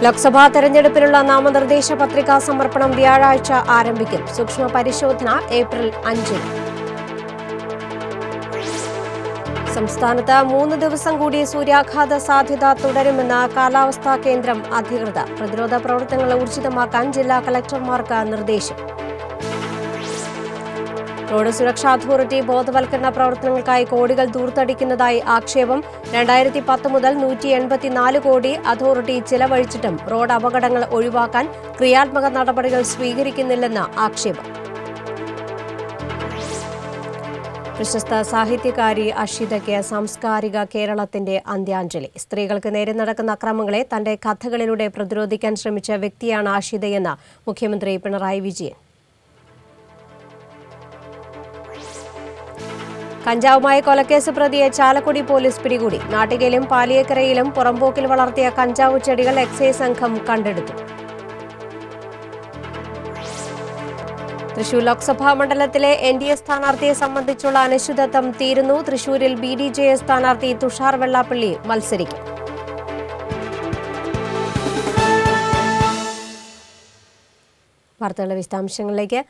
ലോക്സഭാ തെരഞ്ഞെടുപ്പിനുള്ള നാമനിർദ്ദേശ പത്രികാ സമർപ്പണം വ്യാഴാഴ്ച ആരംഭിക്കും. സൂക്ഷ്മ പരിശോധന ഏപ്രിൽ 5. സംസ്ഥാനത്ത് 3 ദിവസം കൂടി സൂര്യാഘാത സാധ്യത തുടരുമെന്ന് കാലാവസ്ഥാ കേന്ദ്രം അധികൃതർ. പ്രതിരോധ പ്രവർത്തനങ്ങൾ ഊർജിതമാക്കാൻ ജില്ലാ കളക്ടർമാർക്ക് നിർദ്ദേശം. റോഡ് സുരക്ഷാ അതോറിറ്റി ബോധവൽക്കരണ പ്രവർത്തനങ്ങൾക്കായി കോടികൾ ദൂർത്തടിക്കുന്നതായി ആക്ഷേപം. 2010 മുതൽ 184 കോടി അതോറിറ്റി ചെലവഴിച്ചിട്ടും റോഡ് അപകടങ്ങൾ ഒഴിവാക്കാൻ ക്രിയാത്മക നടപടികൾ സ്വീകരിക്കുന്നില്ലെന്ന് ആക്ഷേപം. പ്രശസ്ത സാഹിത്യകാരി അഷിതയ്ക്ക് സാംസ്കാരിക കേരളത്തിന്റെ അന്ത്യാഞ്ജലി. സ്ത്രീകൾക്ക് നേരെ നടക്കുന്ന അക്രമങ്ങളെ തന്റെ കഥകളിലൂടെ പ്രതിരോധിക്കാൻ ശ്രമിച്ച വ്യക്തിയാണ് അഷിതയെന്ന് മുഖ്യമന്ത്രി പിണറായി വിജയൻ. കഞ്ചാവുമായി കൊലക്കേസ് പ്രതിയെ ചാലക്കുടി പോലീസ് പിടികൂടി. നാട്ടികയിലും പാലിയേക്കരയിലും പുറമ്പോക്കിൽ വളർത്തിയ കഞ്ചാവ് ചെടികൾ എക്സൈസ് സംഘം കണ്ടെടുത്തു. തൃശൂർ ലോക്സഭാ മണ്ഡലത്തിലെ NDA സ്ഥാനാർത്ഥിയെ സംബന്ധിച്ചുള്ള അനിശ്ചിതത്വം തീരുന്നു. തൃശൂരിൽ BDJS സ്ഥാനാർത്ഥി തുഷാർ വെള്ളാപ്പള്ളി മത്സരിക്കും. വാർത്തകളുടെ വിശദാംശങ്ങളിലേക്ക്.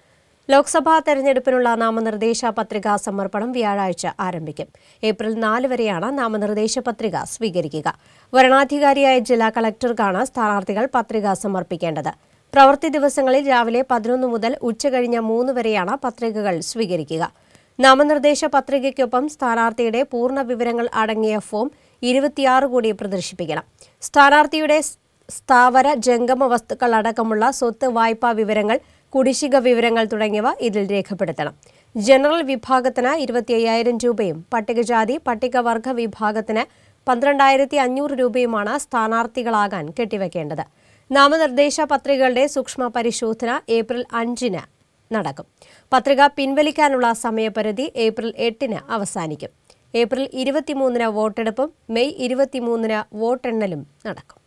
ലോക്സഭാ തെരഞ്ഞെടുപ്പിനുള്ള നാമനിർദ്ദേശ പത്രികാ സമർപ്പണം വ്യാഴാഴ്ച ആരംഭിക്കും. ഏപ്രിൽ 4 വരെയാണ് നാമനിർദ്ദേശ പത്രിക സ്വീകരിക്കുക. വരണാധികാരിയായ ജില്ലാ കളക്ടർക്കാണ് സ്ഥാനാർത്ഥികൾ പത്രിക സമർപ്പിക്കേണ്ടത്. പ്രവൃത്തി ദിവസങ്ങളിൽ രാവിലെ 11 മുതൽ ഉച്ചകഴിഞ്ഞ് 3 വരെയാണ് പത്രികകൾ സ്വീകരിക്കുക. നാമനിർദ്ദേശ പത്രികയ്ക്കൊപ്പം സ്ഥാനാർത്ഥിയുടെ പൂർണ്ണ വിവരങ്ങൾ അടങ്ങിയ ഫോം 26 കൂടി പ്രദർശിപ്പിക്കണം. സ്ഥാനാർത്ഥിയുടെ സ്ഥാവര ജംഗമ വസ്തുക്കൾ അടക്കമുള്ള സ്വത്ത് വായ്പാ വിവരങ്ങൾ, കുടിശ്ശിക വിവരങ്ങൾ തുടങ്ങിയവ ഇതിൽ രേഖപ്പെടുത്തണം. ജനറൽ വിഭാഗത്തിന് 25,000 രൂപയും പട്ടികജാതി പട്ടികവർഗ വിഭാഗത്തിന് 12,500 രൂപയുമാണ് സ്ഥാനാർത്ഥികളാകാൻ കെട്ടിവെക്കേണ്ടത്. നാമനിർദ്ദേശ പത്രികകളുടെ സൂക്ഷ്മ പരിശോധന ഏപ്രിൽ 5 നടക്കും. പത്രിക പിൻവലിക്കാനുള്ള സമയപരിധി ഏപ്രിൽ 8 അവസാനിക്കും. ഏപ്രിൽ 23 വോട്ടെടുപ്പും മെയ് 23 വോട്ടെണ്ണലും നടക്കും.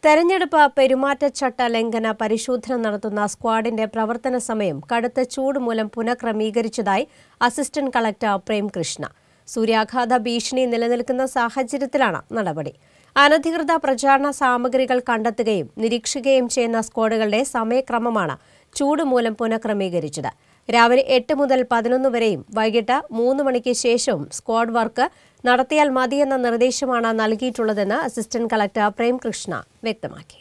തെരഞ്ഞെടുപ്പ് പെരുമാറ്റച്ചട്ട ലംഘന പരിശോധന നടത്തുന്ന സ്ക്വാഡിന്റെ പ്രവർത്തന സമയം കടുത്ത ചൂട് മൂലം പുനഃക്രമീകരിച്ചതായി അസിസ്റ്റന്റ് കളക്ടർ പ്രേംകൃഷ്ണ. സൂര്യാഘാത ഭീഷണി നിലനിൽക്കുന്ന സാഹചര്യത്തിലാണ് നടപടി. അനധികൃത പ്രചാരണ സാമഗ്രികൾ കണ്ടെത്തുകയും നിരീക്ഷിക്കുകയും ചെയ്യുന്ന സ്ക്വാഡുകളുടെ സമയക്രമമാണ് ചൂട് മൂലം പുനഃക്രമീകരിച്ചത്. രാവിലെ 8 മുതൽ 11 വരെയും വൈകിട്ട് 3 മണിക്ക് ശേഷവും സ്ക്വാഡ് വർക്ക് നടത്തിയാൽ മതിയെന്ന നിർദ്ദേശമാണ് നൽകിയിട്ടുള്ളതെന്ന് അസിസ്റ്റന്റ് കളക്ടർ പ്രേംകൃഷ്ണ വ്യക്തമാക്കി.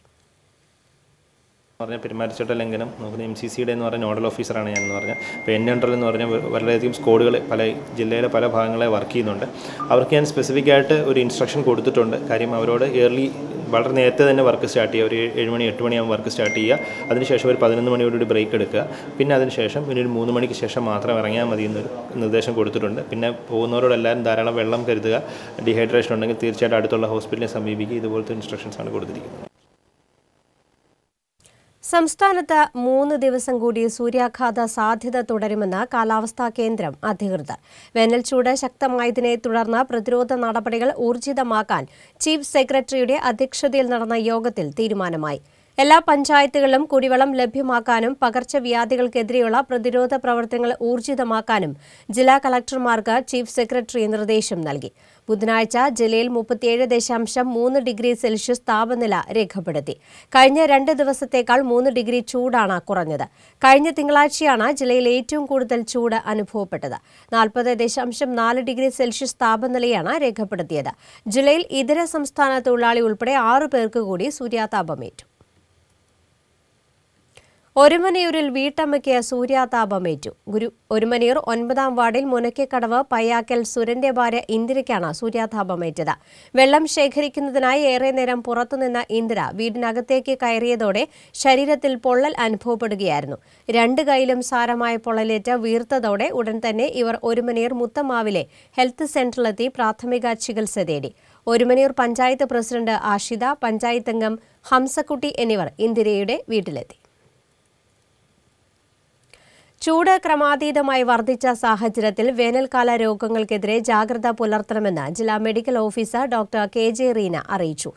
പെരുമാറ്റച്ചട്ട ലംഘനം നോക്കുന്ന MCCയുടെ എന്ന് പറഞ്ഞ നോഡൽ ഓഫീസറാണ് ഞാൻ എന്ന് പറഞ്ഞാൽ. അപ്പോൾ N100 എന്ന് പറഞ്ഞാൽ വളരെയധികം സ്ക്വാഡുകൾ ജില്ലയിലെ പല ഭാഗങ്ങളെ വർക്ക് ചെയ്യുന്നുണ്ട്. അവർക്ക് ഞാൻ സ്പെസിഫിക് ആയിട്ട് ഒരു ഇൻസ്ട്രക്ഷൻ കൊടുത്തിട്ടുണ്ട്. കാര്യം അവരോട് വളരെ നേരത്തെ തന്നെ വർക്ക് സ്റ്റാർട്ട് ചെയ്യുക. ഒരു 7 മണി 8 മണിയാകുമ്പോൾ വർക്ക് സ്റ്റാർട്ട് ചെയ്യുക. അതിനുശേഷം ഒരു 11 മണിയോടുകൂടി ബ്രേക്ക് എടുക്കുക. പിന്നെ അതിനുശേഷം പിന്നെ ഒരു 3 മണിക്ക് ശേഷം മാത്രം ഇറങ്ങിയാൽ മതി എന്നൊരു നിർദ്ദേശം കൊടുത്തിട്ടുണ്ട്. പിന്നെ പോകുന്നവരോടെല്ലാവരും ധാരാളം വെള്ളം കരുതുക. ഡീഹൈഡ്രേഷൻ ഉണ്ടെങ്കിൽ തീർച്ചയായിട്ടും അടുത്തുള്ള ഹോസ്പിറ്റലിനെ സമീപിക്കുക. ഇതുപോലത്തെ ഇൻസ്ട്രക്ഷൻസാണ് കൊടുത്തിരിക്കുന്നത്. സംസ്ഥാനത്ത് 3 ദിവസം കൂടി സൂര്യാഘാത സാധ്യത തുടരുമെന്ന് കാലാവസ്ഥാ കേന്ദ്രം അധികൃതർ. വേനൽച്ചൂട് ശക്തമായതിനെ തുടർന്ന് പ്രതിരോധ നടപടികൾ ഊർജിതമാക്കാൻ ചീഫ് സെക്രട്ടറിയുടെ അധ്യക്ഷതയിൽ നടന്ന യോഗത്തിൽ തീരുമാനമായി. എല്ലാ പഞ്ചായത്തുകളിലും കുടിവെള്ളം ലഭ്യമാക്കാനും പകർച്ചവ്യാധികൾക്കെതിരെയുള്ള പ്രതിരോധ പ്രവർത്തനങ്ങൾ ഊർജിതമാക്കാനും ജില്ലാ കളക്ടർമാർക്ക് ചീഫ് സെക്രട്ടറി നിർദ്ദേശം നൽകി. ബുധനാഴ്ച ജില്ലയിൽ 37.3 ഡിഗ്രി സെൽഷ്യസ് താപനില രേഖപ്പെടുത്തി. കഴിഞ്ഞ 2 ദിവസത്തേക്കാൾ 3 ഡിഗ്രി ചൂടാണ് കുറഞ്ഞത്. കഴിഞ്ഞ തിങ്കളാഴ്ചയാണ് ജില്ലയിൽ ഏറ്റവും കൂടുതൽ ചൂട് അനുഭവപ്പെട്ടത്. 40.4 ഡിഗ്രി സെൽഷ്യസ് താപനിലയാണ് രേഖപ്പെടുത്തിയത്. ജില്ലയിൽ ഇതര സംസ്ഥാന തൊഴിലാളി ഉൾപ്പെടെ 6 പേർക്ക് കൂടി സൂര്യാതാപമേറ്റു. ഒരുമനയൂരിൽ വീട്ടമ്മയ്ക്ക് സൂര്യാതാപമേറ്റു. ഒരുമനയൂർ 9-ാം വാർഡിൽ മുനക്കക്കടവ് പയ്യാക്കൽ സുരന്റെ ഭാര്യ ഇന്ദിരയ്ക്കാണ് സൂര്യാതാപമേറ്റത്. വെള്ളം ശേഖരിക്കുന്നതിനായി ഏറെ നേരം പുറത്തുനിന്ന ഇന്ദിര വീടിനകത്തേക്ക് കയറിയതോടെ ശരീരത്തിൽ പൊള്ളൽ അനുഭവപ്പെടുകയായിരുന്നു. 2 കൈയിലും സാരമായ പൊള്ളലേറ്റ് വീർത്തതോടെ ഉടൻ തന്നെ ഇവർ ഒരുമനയൂർ മുത്തമാവിലെ ഹെൽത്ത് സെന്ററിലെത്തി പ്രാഥമിക ചികിത്സ തേടി. ഒരുമനയൂർ പഞ്ചായത്ത് പ്രസിഡന്റ് ആഷിത, പഞ്ചായത്ത് അംഗം ഹംസക്കുട്ടി എന്നിവർ ഇന്ദിരയുടെ വീട്ടിലെത്തി. ചൂട് ക്രമാതീതമായി വർദ്ധിച്ച സാഹചര്യത്തിൽ വേനൽക്കാല രോഗങ്ങൾക്കെതിരെ ജാഗ്രത പുലർത്തണമെന്ന് ജില്ലാ medical officer doctor KJ Reena അറിയിച്ചു.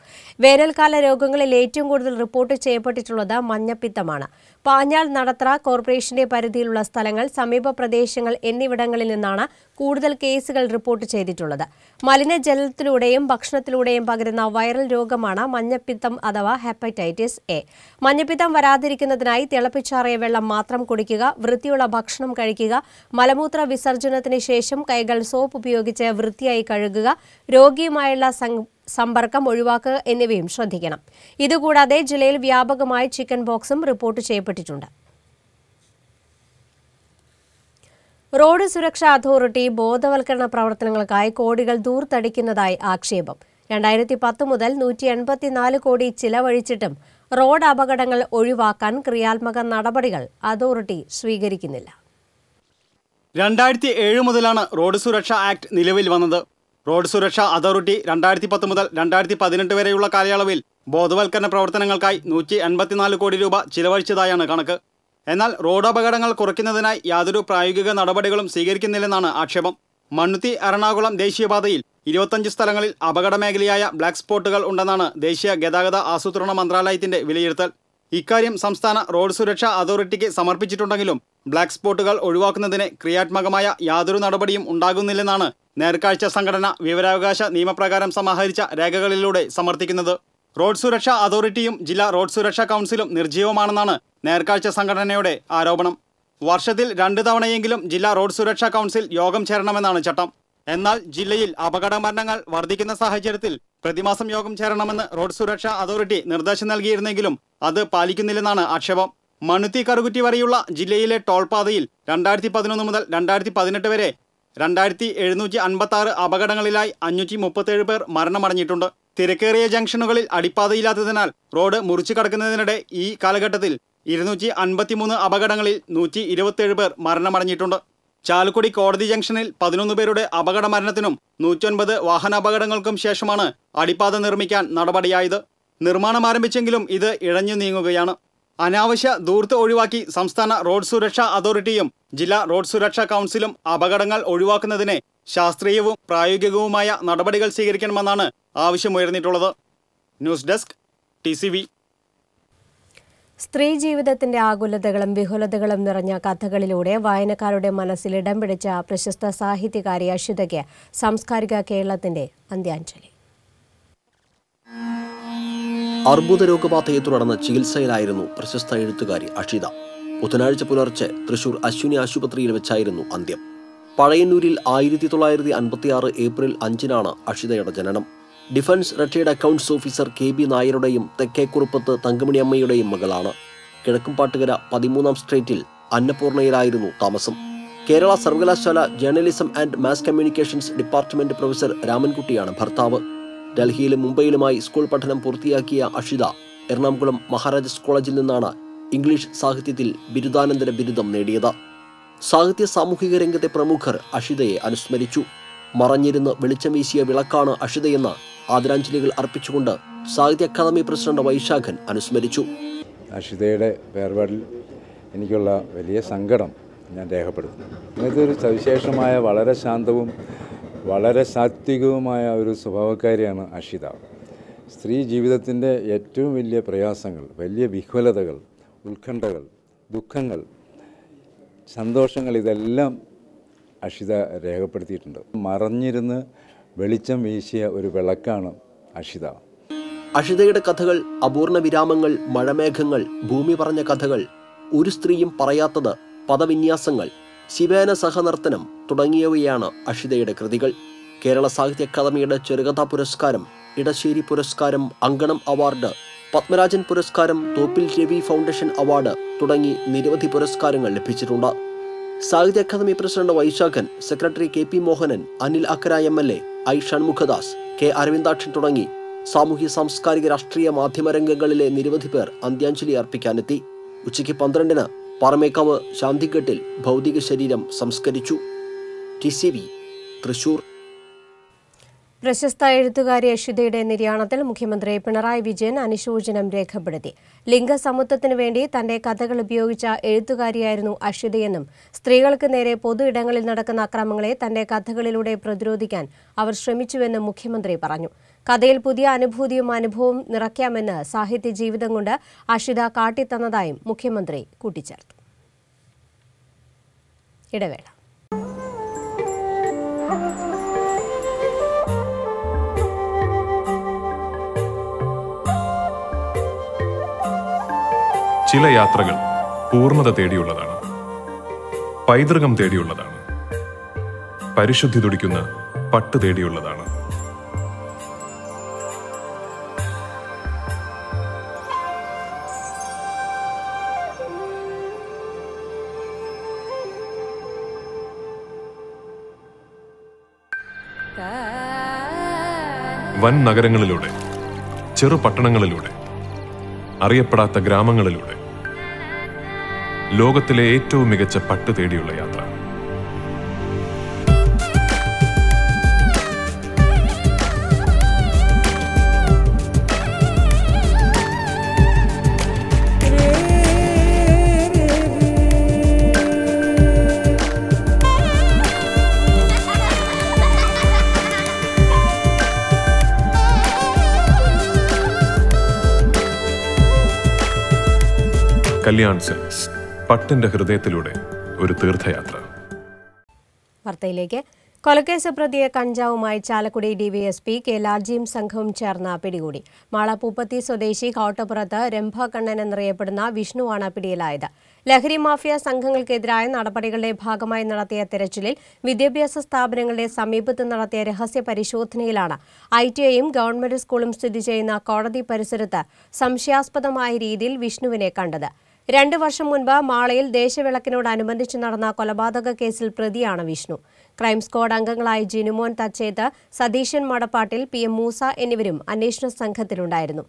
വേനൽക്കാല രോഗങ്ങളിൽ ഏറ്റവും കൂടുതൽ റിപ്പോർട്ട് ചെയ്യപ്പെട്ടിട്ടുള്ളത് മഞ്ഞപ്പിത്തമാണ്. പാഞ്ഞാൾ, നടത്ര കോർപ്പറേഷന്റെ പരിധിയിലുള്ള സ്ഥലങ്ങൾ, സമീപ പ്രദേശങ്ങൾ എന്നിവിടങ്ങളിൽ നിന്നാണ് കൂടുതൽ കേസുകൾ റിപ്പോർട്ട് ചെയ്തിട്ടുള്ളത്. മലിനജലത്തിലൂടെയും ഭക്ഷണത്തിലൂടെയും പകരുന്ന വൈറൽ രോഗമാണ് മഞ്ഞപ്പിത്തം അഥവാ ഹെപ്പറ്റൈറ്റിസ് എ. മഞ്ഞപ്പിത്തം വരാതിരിക്കുന്നതിനായി തിളപ്പിച്ചാറിയ വെള്ളം മാത്രം കുടിക്കുക, വൃത്തിയുള്ള ഭക്ഷണം കഴിക്കുക, മലമൂത്ര വിസർജനത്തിന് ശേഷം കൈകൾ സോപ്പ് ഉപയോഗിച്ച് വൃത്തിയായി കഴുകുക, രോഗിയുമായുള്ള സമ്പർക്കം ഒഴിവാക്കുക എന്നിവയും ശ്രദ്ധിക്കണം. ഇതുകൂടാതെ ജില്ലയിൽ വ്യാപകമായി ചിക്കൻ ബോക്സും റിപ്പോർട്ട് ചെയ്യപ്പെട്ടിട്ടുണ്ട്. റോഡ് സുരക്ഷാ അതോറിറ്റി ബോധവൽക്കരണ പ്രവർത്തനങ്ങൾക്കായി കോടികൾ ദൂർത്തടിക്കുന്നതായി ആക്ഷേപം. 2010 മുതൽ 184 കോടി ചിലവഴിച്ചിട്ടും റോഡ് അപകടങ്ങൾ ഒഴിവാക്കാൻ ക്രിയാത്മക നടപടികൾ അതോറിറ്റി സ്വീകരിക്കുന്നില്ല. 2007 മുതലാണ് റോഡ് സുരക്ഷാ ആക്ട് നിലവിൽ വന്നത്. റോഡ് സുരക്ഷാ അതോറിറ്റി 2010 മുതൽ 2018 വരെയുള്ള കാലയളവിൽ ബോധവൽക്കരണ പ്രവർത്തനങ്ങൾക്കായി 184 കോടി രൂപ ചിലവഴിച്ചതായാണ് കണക്ക്. എന്നാൽ റോഡ് അപകടങ്ങൾ കുറയ്ക്കുന്നതിനായി യാതൊരു പ്രായോഗിക നടപടികളും സ്വീകരിക്കുന്നില്ലെന്നാണ് ആക്ഷേപം. മണ്ണുത്തി എറണാകുളം ദേശീയപാതയിൽ 25 സ്ഥലങ്ങളിൽ അപകട മേഖലയായ ബ്ലാക്ക് സ്പോട്ടുകൾ ഉണ്ടെന്നാണ് ദേശീയ ഗതാഗത ആസൂത്രണ മന്ത്രാലയത്തിന്റെ വിലയിരുത്തൽ. ഇക്കാര്യം സംസ്ഥാന റോഡ് സുരക്ഷാ അതോറിറ്റിക്ക് സമർപ്പിച്ചിട്ടുണ്ടെങ്കിലും ബ്ലാക്ക് സ്പോട്ടുകൾ ഒഴിവാക്കുന്നതിന് ക്രിയാത്മകമായ യാതൊരു നടപടിയും ഉണ്ടാകുന്നില്ലെന്നാണ് നേർക്കാഴ്ച സംഘടന വിവരാവകാശ നിയമപ്രകാരം സമാഹരിച്ച രേഖകളിലൂടെ സമർത്ഥിക്കുന്നത്. റോഡ് സുരക്ഷാ അതോറിറ്റിയും ജില്ലാ റോഡ് സുരക്ഷാ കൗൺസിലും നിർജ്ജീവമാണെന്നാണ് നേർക്കാഴ്ച സംഘടനയുടെ ആരോപണം. വർഷത്തിൽ 2 തവണയെങ്കിലും ജില്ലാ റോഡ് സുരക്ഷാ കൗൺസിൽ യോഗം ചേരണമെന്നാണ് ചട്ടം. എന്നാൽ ജില്ലയിൽ അപകട മരണങ്ങൾ വർദ്ധിക്കുന്ന സാഹചര്യത്തിൽ പ്രതിമാസം യോഗം ചേരണമെന്ന് റോഡ് സുരക്ഷാ അതോറിറ്റി നിർദ്ദേശം നൽകിയിരുന്നെങ്കിലും അത് പാലിക്കുന്നില്ലെന്നാണ് ആക്ഷേപം. മണ്ണുത്തി കറുകുറ്റി വരെയുള്ള ജില്ലയിലെ ടോൾപാതയിൽ 2011 മുതൽ 2018 വരെ 2756 അപകടങ്ങളിലായി 537 പേർ മരണമടഞ്ഞിട്ടുണ്ട്. തിരക്കേറിയ ജംഗ്ഷനുകളിൽ അടിപ്പാതയില്ലാത്തതിനാൽ റോഡ് മുറിച്ചു കടക്കുന്നതിനിടെ ഈ കാലഘട്ടത്തിൽ 253 അപകടങ്ങളിൽ 127 പേർ മരണമടഞ്ഞിട്ടുണ്ട്. ചാലക്കുടി കോടതി ജംഗ്ഷനിൽ 11 പേരുടെ അപകട മരണത്തിനും 109 വാഹനാപകടങ്ങൾക്കും ശേഷമാണ് അടിപ്പാത നിർമ്മിക്കാൻ നടപടിയായത്. നിർമ്മാണം ആരംഭിച്ചെങ്കിലും ഇത് ഇഴഞ്ഞു നീങ്ങുകയാണ്. അനാവശ്യ ധൂർത്ത് ഒഴിവാക്കി സംസ്ഥാന റോഡ് സുരക്ഷാ അതോറിറ്റിയും ജില്ലാ റോഡ് സുരക്ഷാ കൗൺസിലും അപകടങ്ങൾ ഒഴിവാക്കുന്നതിന് ശാസ്ത്രീയവും പ്രായോഗികവുമായ നടപടികൾ സ്വീകരിക്കണമെന്നാണ് ആവശ്യമുയർന്നിട്ടുള്ളത്. News desk TCV. സ്ത്രീ ജീവിതത്തിന്റെ ആകുലതകളും വിഹുലതകളും നിറഞ്ഞ കഥകളിലൂടെ വായനക്കാരുടെ മനസ്സിൽ ഇടം പിടിച്ച പ്രശസ്ത സാഹിത്യകാരി അഷിതയ്ക്ക് സാംസ്കാരിക കേരളത്തിന്റെ അന്ത്യാഞ്ജലി. അർബുദ രോഗബാധയെ തുടർന്ന് ചികിത്സയിലായിരുന്നു പ്രശസ്ത എഴുത്തുകാരി അഷിത. ബുധനാഴ്ച പുലർച്ചെ തൃശൂർ അശ്വിനി ആശുപത്രിയിൽ വെച്ചായിരുന്നു അന്ത്യം. പഴയന്നൂരിൽ 1956 ഏപ്രിൽ 5-നാണ് അഷിതയുടെ ജനനം. Defence retired accounts officer KB നായരുടെയും തെക്കേക്കുറുപ്പത്ത് തങ്കമണിയമ്മയുടെയും മകളാണ്. കിഴക്കുംപാട്ടുകര 13-ാം സ്ട്രീറ്റിൽ അന്നപൂർണയിലായിരുന്നു താമസം. കേരള സർവകലാശാല journalism and mass communications department professor രാമൻകുട്ടിയാണ് ഭർത്താവ്. ഡൽഹിയിലും മുംബൈയിലുമായി സ്കൂൾ പഠനം പൂർത്തിയാക്കിയ അഷിത എറണാകുളം മഹാരാജാസ് കോളേജിൽ നിന്നാണ് ഇംഗ്ലീഷ് സാഹിത്യത്തിൽ ബിരുദാനന്തര ബിരുദം നേടിയത്. സാഹിത്യ സാമൂഹിക രംഗത്തെ പ്രമുഖർ അഷിതയെ അനുസ്മരിച്ചു. മറഞ്ഞിരുന്ന് വെളിച്ചം വീശിയ വിളക്കാണ് അഷിതയെന്ന് ആദരാഞ്ജലികൾ അർപ്പിച്ചുകൊണ്ട് സാഹിത്യ അക്കാദമി പ്രസിഡന്റ് വൈശാഖൻ അനുസ്മരിച്ചു. അഷിതയുടെ വേർപാടിൽ എനിക്കുള്ള വലിയ സങ്കടം ഞാൻ രേഖപ്പെടുത്തുന്നു. ഇന്നത്തെ ഒരു സവിശേഷമായ വളരെ ശാന്തവും വളരെ സാത്വികവുമായ ഒരു സ്വഭാവക്കാരിയാണ് അഷിത. സ്ത്രീ ജീവിതത്തിൻ്റെ ഏറ്റവും വലിയ പ്രയാസങ്ങൾ, വലിയ വിഹ്വലതകൾ, ഉത്കണ്ഠകൾ, ദുഃഖങ്ങൾ, സന്തോഷങ്ങൾ ഇതെല്ലാം അഷിത രേഖപ്പെടുത്തിയിട്ടുണ്ട്. മറഞ്ഞിരുന്ന് വെളിച്ചം വീശിയ ഒരു വിളക്കാണ് അഷിത. അഷിതയുടെ കഥകൾ അപൂർണ വിരാമങ്ങൾ, മഴമേഘങ്ങൾ, ഭൂമി പറഞ്ഞ കഥകൾ, ഒരു സ്ത്രീയും പറയാത്തത്, പദവിന്യാസങ്ങൾ, ശിവേന സഹനർത്തനം തുടങ്ങിയവയാണ് അഷിതയുടെ കൃതികൾ. കേരള സാഹിത്യ അക്കാദമിയുടെ ചെറുകഥാ പുരസ്കാരം, ഇടശ്ശേരി പുരസ്കാരം, അങ്കണം അവാർഡ്, പത്മരാജൻ പുരസ്കാരം, തോപ്പിൽ രവി ഫൗണ്ടേഷൻ അവാർഡ് തുടങ്ങി നിരവധി പുരസ്കാരങ്ങൾ ലഭിച്ചിട്ടുണ്ട്. Sahitya Akademi president Vaisakhan, secretary KP Mohanan, Anil Akkara MLA, I Shanmukhadas, K Aravindakshan തുടങ്ങി സാമൂഹ്യ സാംസ്കാരിക രാഷ്ട്രീയ മാധ്യമരംഗങ്ങളിലെ നിരവധി പേർ അന്ത്യാഞ്ജലി അർപ്പിക്കാനെത്തി. ഉച്ചയ്ക്ക് 12-ന് പാറമേക്കാവ് ശാന്തിഘട്ടിൽ ഭൗതിക ശരീരം സംസ്കരിച്ചു. TCV തൃശൂർ. പ്രശസ്ത എഴുത്തുകാരി അഷിതയുടെ നിര്യാണത്തിൽ മുഖ്യമന്ത്രി പിണറായി വിജയൻ അനുശോചനം രേഖപ്പെടുത്തി. ലിംഗസമത്വത്തിനു വേണ്ടി തന്റെ കഥകൾ ഉപയോഗിച്ച എഴുത്തുകാരിയായിരുന്നു അഷിതയെന്നും സ്ത്രീകൾക്ക് നേരെ പൊതു ഇടങ്ങളിൽ നടക്കുന്ന അക്രമങ്ങളെ തന്റെ കഥകളിലൂടെ പ്രതിരോധിക്കാൻ അവർ ശ്രമിച്ചുവെന്നും മുഖ്യമന്ത്രി പറഞ്ഞു. കഥയിൽ പുതിയ അനുഭൂതിയും അനുഭവവും നിറയ്ക്കാമെന്ന് സാഹിത്യ ജീവിതം കൊണ്ട് അഷിത കാട്ടിത്തന്നതായും മുഖ്യമന്ത്രി കൂട്ടിച്ചേർത്തു. ഇടവേള. ചില യാത്രകൾ പൂർണ്ണത തേടിയുള്ളതാണ്, പൈതൃകം തേടിയുള്ളതാണ്, പരിശുദ്ധി തുടിക്കുന്ന പട്ട് തേടിയുള്ളതാണ്. വൻ നഗരങ്ങളിലൂടെ, ചെറു പട്ടണങ്ങളിലൂടെ, അറിയപ്പെടാത്ത ഗ്രാമങ്ങളിലൂടെ ലോകത്തിലെ ഏറ്റവും മികച്ച പട്ട് തേടിയുള്ള യാത്ര. കല്യാൺ സിൽക്സ്, പട്ടിന്റെ ഹൃദയത്തിലൂടെ ഒരു തീർത്ഥയാത്ര. വാർത്തയിലേക്ക്. കൊലക്കേസ് പ്രതിയെ കഞ്ചാവുമായി ചാലക്കുടി ഡിവൈഎസ്പി കെ ലാൽജിയും സംഘവും ചേർന്ന് പിടികൂടി. മാളപ്പൂപ്പത്തി സ്വദേശി കോട്ടപ്പുറത്ത് രംഭ കണ്ണൻ എന്നറിയപ്പെടുന്ന വിഷ്ണുവാണ് പിടിയിലായത്. ലഹരി മാഫിയ സംഘങ്ങൾക്കെതിരായ നടപടികളുടെ ഭാഗമായി നടത്തിയ തെരച്ചിലിൽ വിദ്യാഭ്യാസ സ്ഥാപനങ്ങളുടെ സമീപത്ത് നടത്തിയ രഹസ്യ പരിശോധനയിലാണ് ITIയും ഗവൺമെന്റ് സ്കൂളും സ്ഥിതി ചെയ്യുന്ന കോടതി പരിസരത്ത് സംശയാസ്പദമായ രീതിയിൽ വിഷ്ണുവിനെ കണ്ടത്. 2 വർഷം മുൻപ് മാളയിൽ ദേശവിളക്കിനോടനുബന്ധിച്ച് നടന്ന കൊലപാതക കേസിൽ പ്രതിയാണ് വിഷ്ണു. ക്രൈം സ്ക്വാഡ് അംഗങ്ങളായ ജിനുമോൻ തച്ചേത്ത്, സതീശൻ മടപ്പാട്ടിൽ, PM മൂസ എന്നിവരും അന്വേഷണ സംഘത്തിലുണ്ടായിരുന്നു.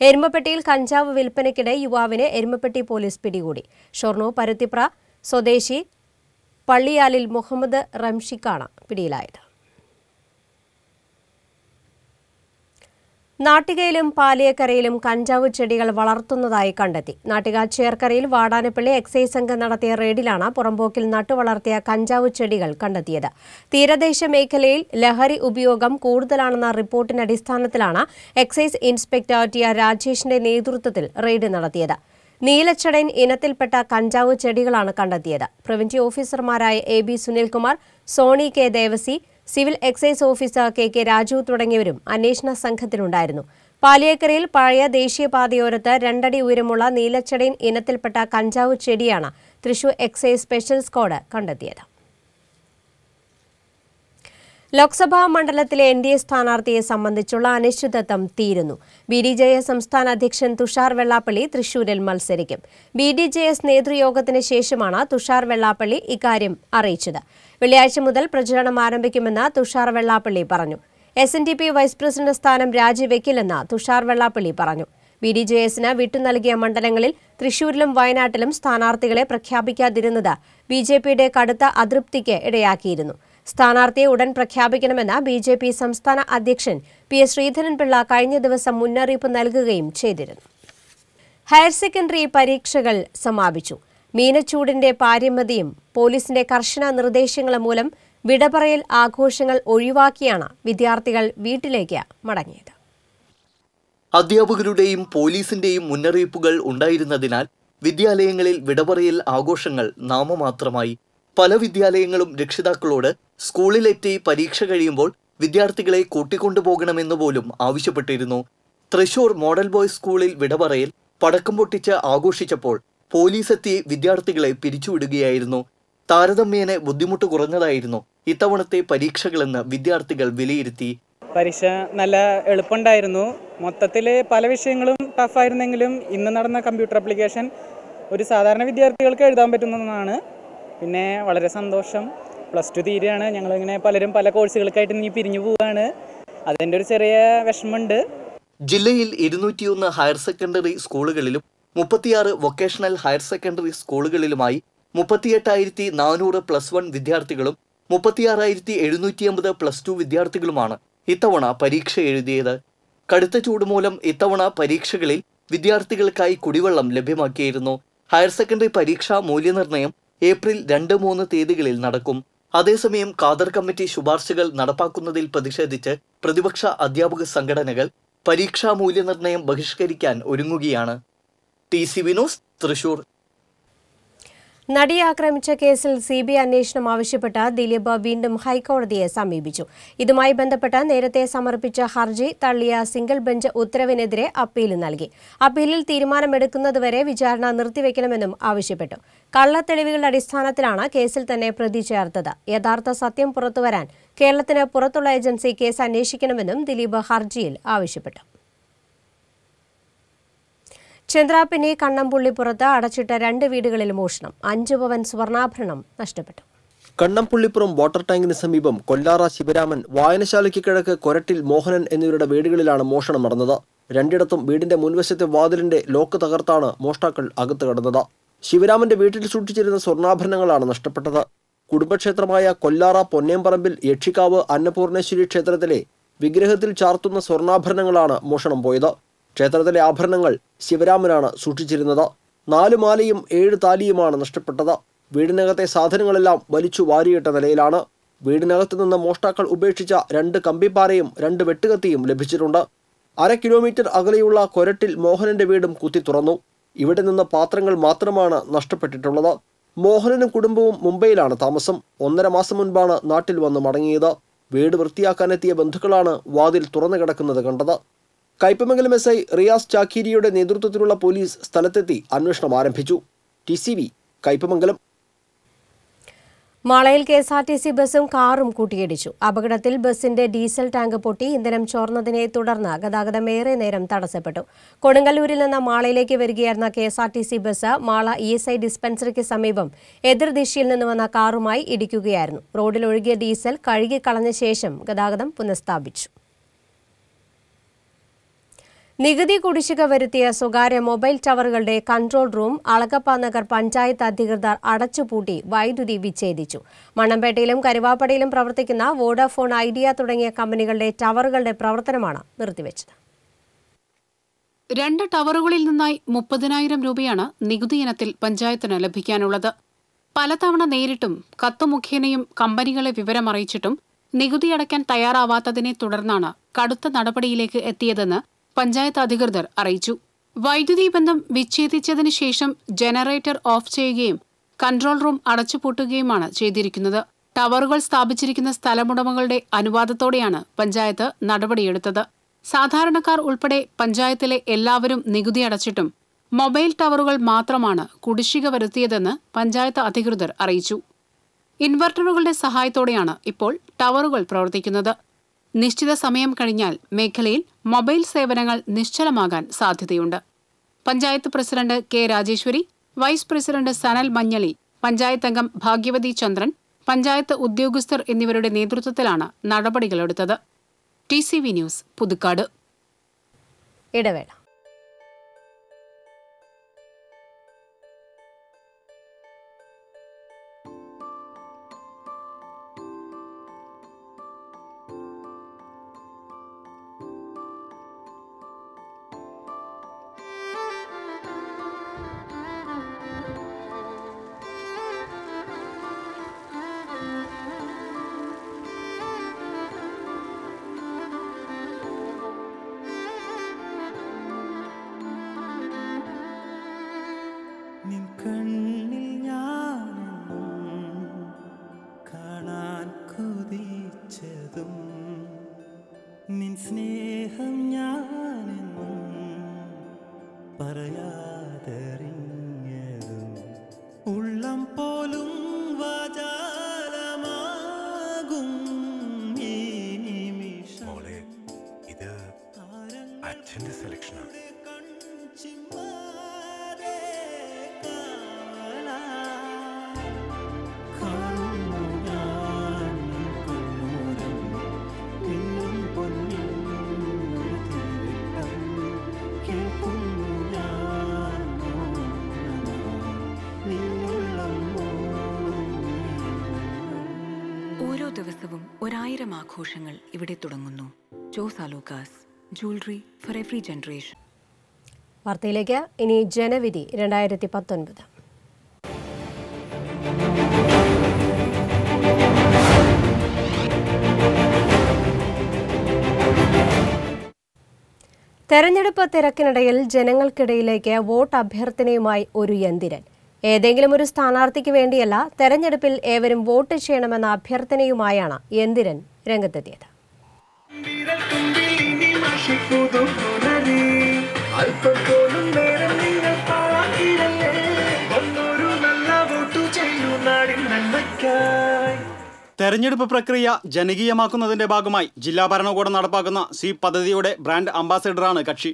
എരുമപ്പെട്ടിയിൽ കഞ്ചാവ് വിൽപ്പനയ്ക്കിടെ യുവാവിനെ എരുമപ്പെട്ടി പോലീസ് പിടികൂടി. ഷൊർണൂർ പരുത്തിപ്ര സ്വദേശി പള്ളിയാലിൽ മുഹമ്മദ് റംഷിക്കാണ് പിടിയിലായത്. നാട്ടികയിലും പാലിയക്കരയിലും കഞ്ചാവ് ചെടികൾ വളർത്തുന്നതായി കണ്ടെത്തി. നാട്ടിക ചേർക്കരയിൽ വാടാനപ്പള്ളി എക്സൈസ് സംഘം നടത്തിയ റെയ്ഡിലാണ് പുറമ്പോക്കിൽ നട്ടുവളർത്തിയ കഞ്ചാവ് ചെടികൾ കണ്ടെത്തിയത്. തീരദേശ മേഖലയിൽ ലഹരി ഉപയോഗം കൂടുതലാണെന്ന റിപ്പോർട്ടിന്റെ അടിസ്ഥാനത്തിലാണ് എക്സൈസ് ഇൻസ്പെക്ടർ ടി ആർ രാജേഷിന്റെ നേതൃത്വത്തിൽ റെയ്ഡ് നടത്തിയത്. നീലച്ചടൻ ഇനത്തിൽപ്പെട്ട കഞ്ചാവ് ചെടികളാണ് കണ്ടെത്തിയത്. പ്രിവന്റീവ് ഓഫീസർമാരായ AB സുനിൽകുമാർ, Soni K Devasi, civil excise officer KK Raju തുടങ്ങിയവരും അന്വേഷണ സംഘത്തിലുണ്ടായിരുന്നു. പാലിയേക്കരയിൽ പഴയ ദേശീയപാതയോരത്ത് 2 അടി ഉയരമുള്ള നീലച്ചടൻ ഇനത്തിൽപ്പെട്ട കഞ്ചാവ് ചെടിയാണ് തൃശൂർ എക്സൈസ് സ്പെഷ്യൽ സ്ക്വാഡ് കണ്ടെത്തിയത്. ലോക്സഭാ മണ്ഡലത്തിലെ NDA സ്ഥാനാർത്ഥിയെ സംബന്ധിച്ചുള്ള അനിശ്ചിതത്വം തീരുന്നു. BDJS സംസ്ഥാന അധ്യക്ഷൻ തുഷാർ വെള്ളാപ്പള്ളി തൃശൂരിൽ മത്സരിക്കും. BDJS നേതൃയോഗത്തിന് ശേഷമാണ് തുഷാർ വെള്ളാപ്പള്ളി ഇക്കാര്യം അറിയിച്ചത്. വെള്ളിയാഴ്ച മുതൽ പ്രചരണം ആരംഭിക്കുമെന്ന് തുഷാർ വെള്ളാപ്പള്ളി പറഞ്ഞു. SNDP വൈസ് പ്രസിഡന്റ് സ്ഥാനം രാജിവെക്കില്ലെന്ന് തുഷാർ വെള്ളാപ്പള്ളി പറഞ്ഞു. BDJSന് വിട്ടുനൽകിയ മണ്ഡലങ്ങളിൽ തൃശൂരിലും വയനാട്ടിലും സ്ഥാനാർത്ഥികളെ പ്രഖ്യാപിക്കാതിരുന്നത് BJPയുടെ കടുത്ത അതൃപ്തിക്ക് ഇടയാക്കിയിരുന്നു. സ്ഥാനാർത്ഥിയെ ഉടൻ പ്രഖ്യാപിക്കണമെന്ന് BJP സംസ്ഥാന അധ്യക്ഷൻ PS ശ്രീധരൻപിള്ള കഴിഞ്ഞ ദിവസം മുന്നറിയിപ്പ് നൽകുകയും ചെയ്തിരുന്നു. ഹയർ സെക്കൻഡറി പരീക്ഷകൾ സമാപിച്ചു. മീനച്ചൂടിന്റെ പാരമ്യതയും പോലീസിന്റെ കർശന നിർദ്ദേശങ്ങളും മൂലം വിടപറയൽ ആഘോഷങ്ങൾ ഒഴിവാക്കിയാണ് വിദ്യാർത്ഥികൾ വീട്ടിലേക്ക് മടങ്ങിയത്. അധ്യാപകരുടെയും പോലീസിന്റെയും മുന്നറിയിപ്പുകൾ ഉണ്ടായിരുന്നതിനാൽ വിദ്യാലയങ്ങളിൽ വിടപറയൽ ആഘോഷങ്ങൾ നാമമാത്രമായി. പല വിദ്യാലയങ്ങളും രക്ഷിതാക്കളോട് സ്കൂളിലെത്തി പരീക്ഷ കഴിയുമ്പോൾ വിദ്യാർത്ഥികളെ കൂട്ടിക്കൊണ്ടുപോകണമെന്ന് പോലും ആവശ്യപ്പെട്ടിരുന്നു. തൃശൂർ മോഡൽ ബോയ്സ് സ്കൂളിൽ വിടപറയൽ പടക്കം പൊട്ടിച്ച് ആഘോഷിച്ചപ്പോൾ പോലീസെത്തി വിദ്യാർത്ഥികളെ പിരിച്ചുവിടുകയായിരുന്നു. താരതമ്യേന ബുദ്ധിമുട്ട് കുറഞ്ഞതായിരുന്നു ഇത്തവണത്തെ പരീക്ഷകളെന്ന് വിദ്യാർത്ഥികൾ വിലയിരുത്തി. പരീക്ഷ നല്ല എളുപ്പമുണ്ടായിരുന്നു. മൊത്തത്തിൽ പല വിഷയങ്ങളും ടഫായിരുന്നെങ്കിലും ഇന്ന് നടന്ന കമ്പ്യൂട്ടർ ആപ്ലിക്കേഷൻ ഒരു സാധാരണ വിദ്യാർത്ഥികൾക്ക് എഴുതാൻ പറ്റുന്നതാണ്. പിന്നെ വളരെ സന്തോഷം. +2 തീരെയാണ്. ഞങ്ങളിങ്ങനെ പലരും പല കോഴ്സുകൾക്കായിട്ട് ഇനി പിരിഞ്ഞു പോവുകയാണ്. അതിൻ്റെ ഒരു ചെറിയ വിഷമമുണ്ട്. ജില്ലയിൽ 201 ഹയർ സെക്കൻഡറി സ്കൂളുകളിലും 36 വൊക്കേഷണൽ ഹയർ സെക്കൻഡറി സ്കൂളുകളിലുമായി 38,400 +1 വിദ്യാർത്ഥികളും 36,750 +2 വിദ്യാർത്ഥികളുമാണ് ഇത്തവണ പരീക്ഷ എഴുതിയത്. കടുത്ത ചൂട് മൂലം ഇത്തവണ പരീക്ഷകളിൽ വിദ്യാർത്ഥികൾക്കായി കുടിവെള്ളം ലഭ്യമാക്കിയിരുന്നു. ഹയർ സെക്കൻഡറി പരീക്ഷാ മൂല്യനിർണ്ണയം ഏപ്രിൽ 2-3 തീയതികളിൽ നടക്കും. അതേസമയം ഖാദർ കമ്മിറ്റി ശുപാർശകൾ നടപ്പാക്കുന്നതിൽ പ്രതിഷേധിച്ച് പ്രതിപക്ഷ അധ്യാപക സംഘടനകൾ പരീക്ഷാ മൂല്യനിർണ്ണയം ബഹിഷ്കരിക്കാൻ ഒരുങ്ങുകയാണ്. TCV news, Thrissur. നടിയെ ആക്രമിച്ച കേസിൽ CBI അന്വേഷണം ആവശ്യപ്പെട്ട് ദിലീപ് വീണ്ടും ഹൈക്കോടതിയെ സമീപിച്ചു. ഇതുമായി ബന്ധപ്പെട്ട് നേരത്തെ സമർപ്പിച്ച ഹർജി തള്ളിയ സിംഗിൾ ബെഞ്ച് ഉത്തരവിനെതിരെ അപ്പീൽ നൽകി. അപ്പീലിൽ തീരുമാനമെടുക്കുന്നതുവരെ വിചാരണ നിർത്തിവെക്കണമെന്നും ആവശ്യപ്പെട്ടു. കള്ളത്തെളിവുകളുടെ അടിസ്ഥാനത്തിലാണ് കേസിൽ തന്നെ പ്രതി ചേർത്തത്. യഥാർത്ഥ സത്യം പുറത്തുവരാൻ കേരളത്തിന് പുറത്തുള്ള ഏജൻസി കേസ് അന്വേഷിക്കണമെന്നും ദിലീപ് ഹർജിയിൽ ആവശ്യപ്പെട്ടു. ചന്ദ്രാപിന്നി കണ്ണമ്പുള്ളിപ്പുറത്ത് അടച്ചിട്ട 2 വീടുകളിൽ മോഷണം. 5 പവൻ സ്വർണ്ണാഭരണം നഷ്ടപ്പെട്ടു. കണ്ണമ്പുള്ളിപ്പുറം വാട്ടർ ടാങ്കിന് സമീപം കൊല്ലാറ ശിവരാമൻ, വായനശാലയ്ക്ക് കിഴക്ക് കൊരട്ടിൽ മോഹനൻ എന്നിവരുടെ വീടുകളിലാണ് മോഷണം നടന്നത്. 2ഇടത്തും വീടിന്റെ മുൻവശത്തെ വാതിലിന്റെ ലോക്ക് തകർത്താണ് മോഷ്ടാക്കൾ അകത്ത് കടന്നത്. ശിവരാമന്റെ വീട്ടിൽ സൂക്ഷിച്ചിരുന്ന സ്വർണ്ണാഭരണങ്ങളാണ് നഷ്ടപ്പെട്ടത്. കുടുംബക്ഷേത്രമായ കൊല്ലാറ പൊന്നേമ്പറമ്പിൽ യക്ഷിക്കാവ് അന്നപൂർണേശ്വരി ക്ഷേത്രത്തിലെ വിഗ്രഹത്തിൽ ചാർത്തുന്ന സ്വർണ്ണാഭരണങ്ങളാണ് മോഷണം പോയത്. ക്ഷേത്രത്തിലെ ആഭരണങ്ങൾ ശിവരാമനാണ് സൂക്ഷിച്ചിരുന്നത്. 4 മാലയും 7 താലിയുമാണ് നഷ്ടപ്പെട്ടത്. വീടിനകത്തെ സാധനങ്ങളെല്ലാം വലിച്ചു വാരിയിട്ട നിലയിലാണ്. വീടിനകത്ത് നിന്ന് മോഷ്ടാക്കൾ ഉപേക്ഷിച്ച 2 കമ്പിപ്പാരയും 2 വെട്ടുകത്തിയും ലഭിച്ചിട്ടുണ്ട്. 1/2 കിലോമീറ്റർ അകലെയുള്ള കൊരട്ടിൽ മോഹനന്റെ വീടും കുത്തി തുറന്നു. ഇവിടെ നിന്ന് പാത്രങ്ങൾ മാത്രമാണ് നഷ്ടപ്പെട്ടിട്ടുള്ളത്. മോഹനനും കുടുംബവും മുംബൈയിലാണ് താമസം. 1.5 മാസം മുൻപാണ് നാട്ടിൽ വന്ന് മടങ്ങിയത്. വീട് വൃത്തിയാക്കാനെത്തിയ ബന്ധുക്കളാണ് വാതിൽ തുറന്നു കിടക്കുന്നത് കണ്ടത്. കയ്പമംഗലം SI റിയാസ് ചാക്കീരിയുടെ നേതൃത്വത്തിലുള്ള പോലീസ് സ്ഥലത്തെത്തി അന്വേഷണം ആരംഭിച്ചു. TCV കയ്പമംഗലം. മാളയിൽ KSRTC ബസും കാറും കൂട്ടിയിടിച്ചു. അപകടത്തിൽ ബസിന്റെ ഡീസൽ ടാങ്ക് പൊട്ടി ഇന്ധനം ചോർന്നതിനെ തുടർന്ന് ഗതാഗതം ഏറെ നേരം തടസ്സപ്പെട്ടു. കൊടുങ്ങല്ലൂരിൽ നിന്ന് മാളയിലേക്ക് വരികയായിരുന്ന KSRTC ബസ് മാള ESI ഡിസ്പെൻസറിക്ക് സമീപം എതിർദിശയിൽ നിന്ന് വന്ന കാറുമായി ഇടിക്കുകയായിരുന്നു. റോഡിൽ ഒഴുകിയ ഡീസൽ കഴുകിക്കളഞ്ഞ ശേഷം ഗതാഗതം പുനഃസ്ഥാപിച്ചു. നികുതി കുടിശ്ശിക വരുത്തിയ സ്വകാര്യ മൊബൈൽ ടവറുകളുടെ കൺട്രോൾ റൂം അളഗപ്പ നഗർ പഞ്ചായത്ത് അധികൃതർ അടച്ചുപൂട്ടി വൈദ്യുതി വിച്ഛേദിച്ചു. മണ്ണമ്പേട്ടയിലും കരുവാപ്പടിയിലും പ്രവർത്തിക്കുന്ന വോഡാഫോൺ, ഐഡിയ തുടങ്ങിയ കമ്പനികളുടെ ടവറുകളുടെ പ്രവർത്തനമാണ് നിർത്തിവെച്ചത്. 2 ടവറുകളിൽ നിന്നായി 30,000 രൂപയാണ് നികുതി ഇനത്തിൽ പഞ്ചായത്തിന് ലഭിക്കാനുള്ളത്. പലതവണ നേരിട്ടും കത്ത് മുഖേനയും കമ്പനികളെ വിവരമറിയിച്ചിട്ടും നികുതി അടയ്ക്കാൻ തയ്യാറാവാത്തതിനെ തുടർന്നാണ് കടുത്ത നടപടിയിലേക്ക് എത്തിയതെന്ന് പഞ്ചായത്ത് അധികൃതർ അറിയിച്ചു. വൈദ്യുതി ബന്ധം വിച്ഛേദിച്ചതിനു ശേഷം ജനറേറ്റർ ഓഫ് ചെയ്യുകയും കൺട്രോൾ റൂം അടച്ചുപൂട്ടുകയുമാണ് ചെയ്തിരിക്കുന്നത്. ടവറുകൾ സ്ഥാപിച്ചിരിക്കുന്ന സ്ഥലമുടമകളുടെ അനുവാദത്തോടെയാണ് പഞ്ചായത്ത് നടപടിയെടുത്തത്. സാധാരണക്കാർ ഉൾപ്പെടെ പഞ്ചായത്തിലെ എല്ലാവരും നികുതി അടച്ചിട്ടും മൊബൈൽ ടവറുകൾ മാത്രമാണ് കുടിശ്ശിക വരുത്തിയതെന്ന് പഞ്ചായത്ത് അധികൃതർ അറിയിച്ചു. ഇൻവെർട്ടറുകളുടെ സഹായത്തോടെയാണ് ഇപ്പോൾ ടവറുകൾ പ്രവർത്തിക്കുന്നത്. നിശ്ചിത സമയം കഴിഞ്ഞാൽ മേഖലയിൽ മൊബൈൽ സേവനങ്ങൾ നിശ്ചലമാകാൻ സാധ്യതയുണ്ട്. Panchayat president K. Rajeshwari, vice president Sanal Manjali, panchayat അംഗം ഭാഗ്യവതി ചന്ദ്രൻ, പഞ്ചായത്ത് ഉദ്യോഗസ്ഥർ എന്നിവരുടെ നേതൃത്വത്തിലാണ് നടപടികളെടുത്തത്. TCV news, Puthukkad. ഇടവേള. ദിവസവും 1000 ആഘോഷങ്ങൾ ഇവിടെ തുടങ്ങുന്നു. Jose Alukkas, jewellery for every generation. വാർത്തയിലേക്ക്. ഇനി ജനവിധി 2019. തെരഞ്ഞെടുപ്പ് തിരക്കിനിടയിൽ ജനങ്ങൾക്കിടയിലേക്ക് വോട്ട് അഭ്യർത്ഥനയുമായി ഒരു യന്ത്രൻ. ഏതെങ്കിലും ഒരു സ്ഥാനാർത്ഥിക്ക് വേണ്ടിയല്ല, തെരഞ്ഞെടുപ്പിൽ ഏവരും വോട്ട് ചെയ്യണമെന്ന അഭ്യർത്ഥനയുമായാണ് യന്ത്രൻ രംഗത്തെത്തിയത്. തെരഞ്ഞെടുപ്പ് പ്രക്രിയ ജനകീയമാക്കുന്നതിന്റെ ഭാഗമായി ജില്ലാ ഭരണകൂടം നടപ്പാക്കുന്ന സ്വീപ് പദ്ധതിയുടെ ബ്രാൻഡ് അംബാസഡറാണ് കക്ഷി.